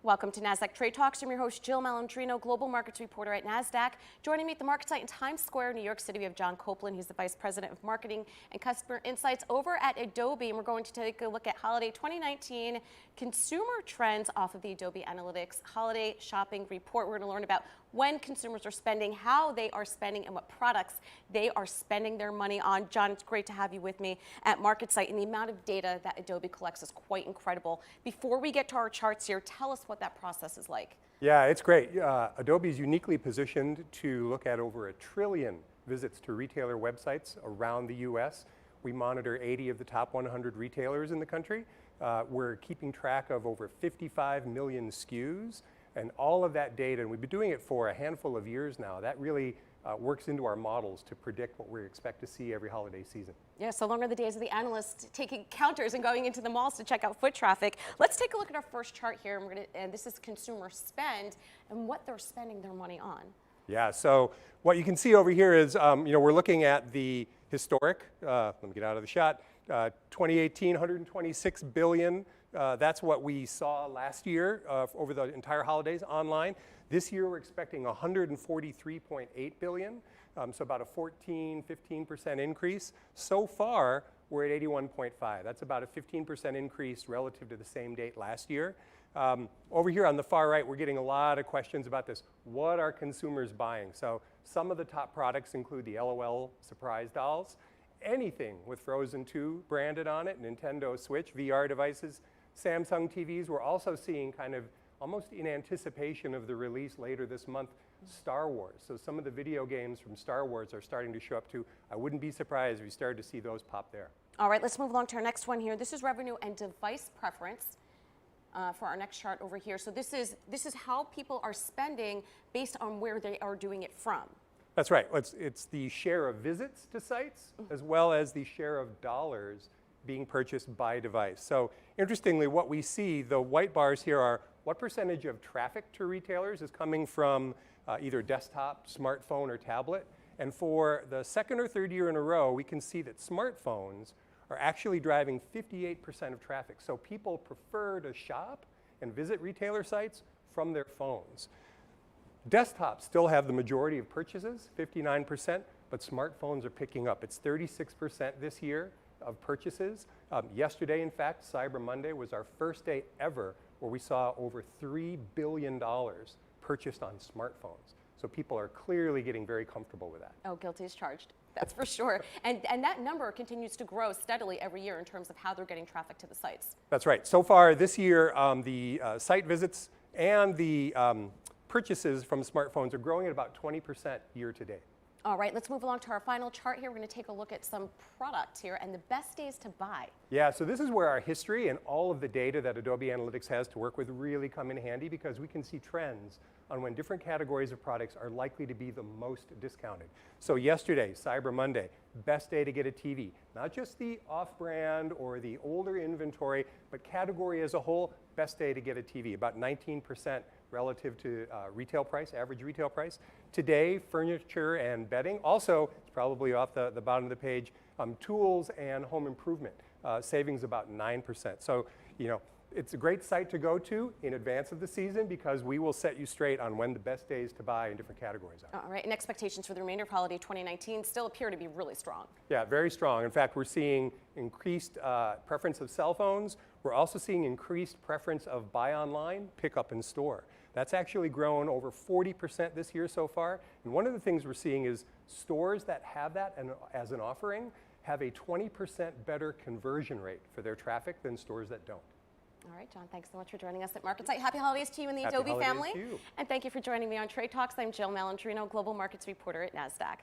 Welcome to Nasdaq Trade Talks. I'm your host, Jill Malandrino, global markets reporter at Nasdaq. Joining me at the market site in Times Square, New York City, we have John Copeland. He's the Vice President of Marketing and Customer Insights over at Adobe. And we're going to take a look at holiday 2019 consumer trends off of the Adobe Analytics Holiday Shopping Report. We're going to learn about when consumers are spending, how they are spending, and what products they are spending their money on. John, it's great to have you with me at MarketSite, and the amount of data that Adobe collects is quite incredible. Before we get to our charts here, tell us what that process is like. Yeah, it's great. Adobe is uniquely positioned to look at over 1 trillion visits to retailer websites around the US. We monitor 80 of the top 100 retailers in the country. We're keeping track of over 55 million SKUs. And all of that data, and we've been doing it for a handful of years now, that really works into our models to predict what we expect to see every holiday season. Yeah, so long are the days of the analysts taking counters and going into the malls to check out foot traffic. Let's take a look at our first chart here, and this is consumer spend and what they're spending their money on. Yeah, so what you can see over here is, we're looking at the historic, let me get out of the shot, 2018, 126 billion. That's what we saw last year over the entire holidays online. This year we're expecting 143.8 billion, so about a 15% increase. So far we're at 81.5. That's about a 15% increase relative to the same date last year. Over here on the far right, we're getting a lot of questions about this. What are consumers buying? So some of the top products include the LOL surprise dolls, anything with Frozen 2 branded on it, Nintendo Switch, VR devices, Samsung TVs. We're also seeing, kind of almost in anticipation of the release later this month, Star Wars. So some of the video games from Star Wars are starting to show up too. I wouldn't be surprised if we started to see those pop there. All right, let's move along to our next one here. This is revenue and device preference for our next chart over here. So this is how people are spending based on where they are doing it from. That's right. It's the share of visits to sites as well as the share of dollars being purchased by device. So interestingly, what we see, the white bars here are what percentage of traffic to retailers is coming from either desktop, smartphone, or tablet. And for the second or third year in a row, we can see that smartphones are actually driving 58% of traffic. So people prefer to shop and visit retailer sites from their phones. Desktops still have the majority of purchases, 59%, but smartphones are picking up. It's 36% this year of purchases. Yesterday, in fact, Cyber Monday was our first day ever where we saw over $3 billion purchased on smartphones. So people are clearly getting very comfortable with that. Oh, guilty as charged. That's for sure. And that number continues to grow steadily every year in terms of how they're getting traffic to the sites. That's right. So far this year, the site visits and the purchases from smartphones are growing at about 20% year to date. All right, let's move along to our final chart here. We're going to take a look at some products here and the best days to buy. Yeah, so this is where our history and all of the data that Adobe Analytics has to work with really come in handy, because we can see trends on when different categories of products are likely to be the most discounted. So yesterday, Cyber Monday, best day to get a TV. Not just the off-brand or the older inventory, but category as a whole, best day to get a TV, about 19% relative to retail price, average retail price. Today, furniture and bedding. Also, it's probably off the bottom of the page, tools and home improvement, savings about 9%. So, it's a great site to go to in advance of the season, because we will set you straight on when the best days to buy in different categories are. All right, and expectations for the remainder of holiday 2019 still appear to be really strong. Yeah, very strong. In fact, we're seeing increased preference of cell phones. We're also seeing increased preference of buy online, pick up in store. That's actually grown over 40% this year so far. And one of the things we're seeing is stores that have that as an offering have a 20% better conversion rate for their traffic than stores that don't. All right, John, thanks so much for joining us at MarketSite. Happy holidays to you and the Adobe family. To you. And thank you for joining me on Trade Talks. I'm Jill Malandrino, global markets reporter at Nasdaq.